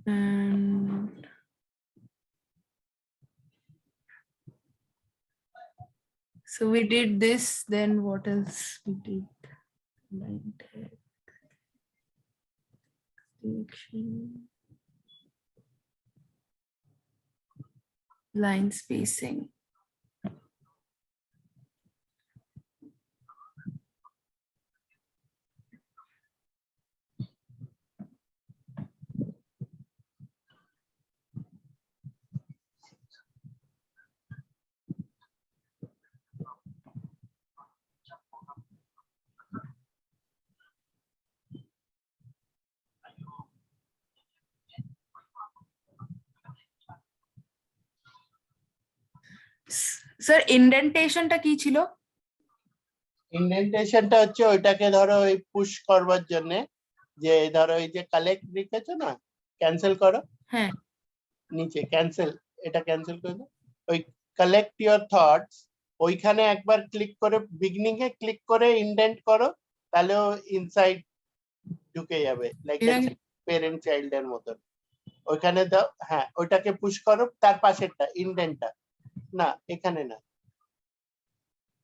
And so we did this, then what else we did? Line text, selection, line spacing. Sir ইনডেন্টেশনটা কি ছিল? ইনডেন্টেশনটা হচ্ছে ওইটাকে ধরো ওই পুশ করবার জন্য, যে ধরো এই যে কালেক্ট লিখেছো না, ক্যান্সেল করো, হ্যাঁ নিচে ক্যান্সেল, এটা ক্যান্সেল করে দাও, ওই কালেক্ট ইওর থটস ওইখানে একবার ক্লিক করে বিগিনিং এ ক্লিক করে ইনডেন্ট করো, তাহলে ইনসাইড ঢুকে যাবে, লাইক প্যারেন্ট চাইল্ড এর মতন। ওইখানে দাও, হ্যাঁ ওইটাকে পুশ করো, তার পাশেরটা ইনডেন্টটা না, এখানে না,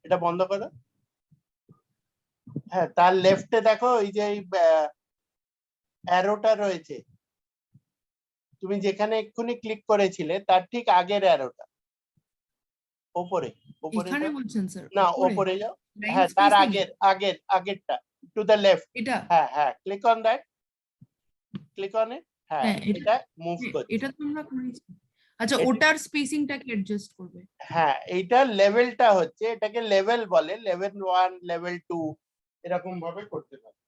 এটা বন্ধ করো। হ্যাঁ তার লেফটে দেখো ওই যে অ্যারোটা রয়েছে, তুমি যেখানে এক্ষুনি ক্লিক করেছিলে তার ঠিক আগের অ্যারোটা, ওপরে ওপরে এখানে বলছেন স্যার? না ওপরে যাও, হ্যাঁ তার আগেরটা, টু দ্য লেফট, এটা হ্যাঁ click on that, click on it, হ্যাঁ এটা মুভ করছে, এটা তো আমরা করেছি। আচ্ছা ওটার স্পেসিংটাকে অ্যাডজাস্ট করবে? হ্যাঁ এইটা লেভেলটা হচ্ছে, এটাকে লেভেল বলে, লেভেল 1 লেভেল 2 এরকম ভাবে করতে পারে।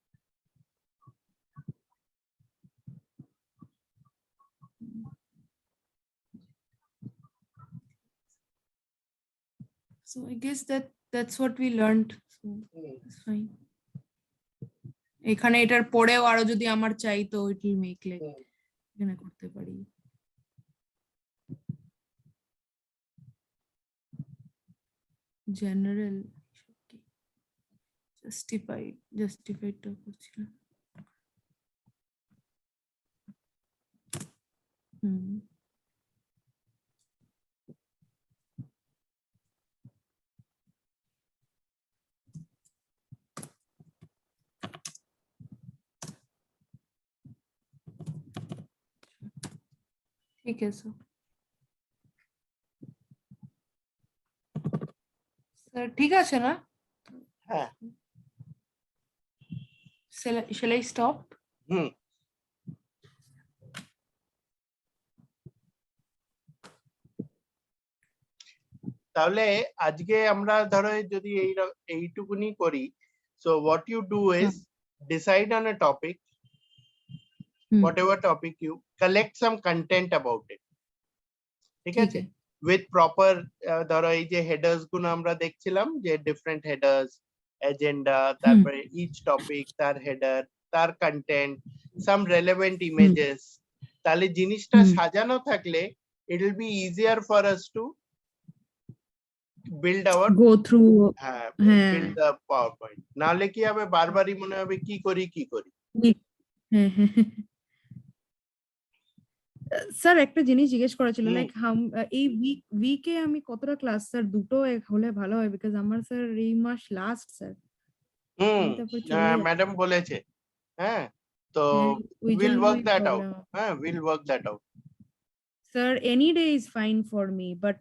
So I guess that's what we learned. So it's fine. এখানে এটার পরেও আরো যদি আমার চাই তো it will make like এখানে করতে পারি। জেনারেল জাস্টিফাইড টা করছিলাম। ঠিক আছে স্যার, ঠিক আছে না? হ্যাঁ shall I stop? তাহলে আজকে আমরা ধরো যদি এইটুকুনি করি, so what you do is decide on a topic, whatever topic, you collect some content about it, ঠিক আছে? উইথ প্রপার ধরো এই যে হেডার্স গুলো আমরা দেখছিলাম যে ডিফারেন্ট হেডার্স এজেন্ডা তারপরে ইচ টপিক তার হেডার তার কন্টেন্ট সাম রেলেভেন্ট ইমেজেস তাহলে জিনিসটা সাজানো থাকলে it will be easier for us to build our go through build the PowerPoint নাহলে কি হবে বারবারই মনে হবে কি করি স্যার একটা জিনিস জিজ্ঞেস করা ছিল লাইক এই উইকে আমি কতটা ক্লাস স্যার দুটো হলে ভালো হয় বিকজ আমার স্যার এই মাস লাস্ট স্যার ম্যাডাম বলেছে হ্যাঁ তো we'll work that out হ্যাঁ we'll work that out Sir, any day is fine for me, but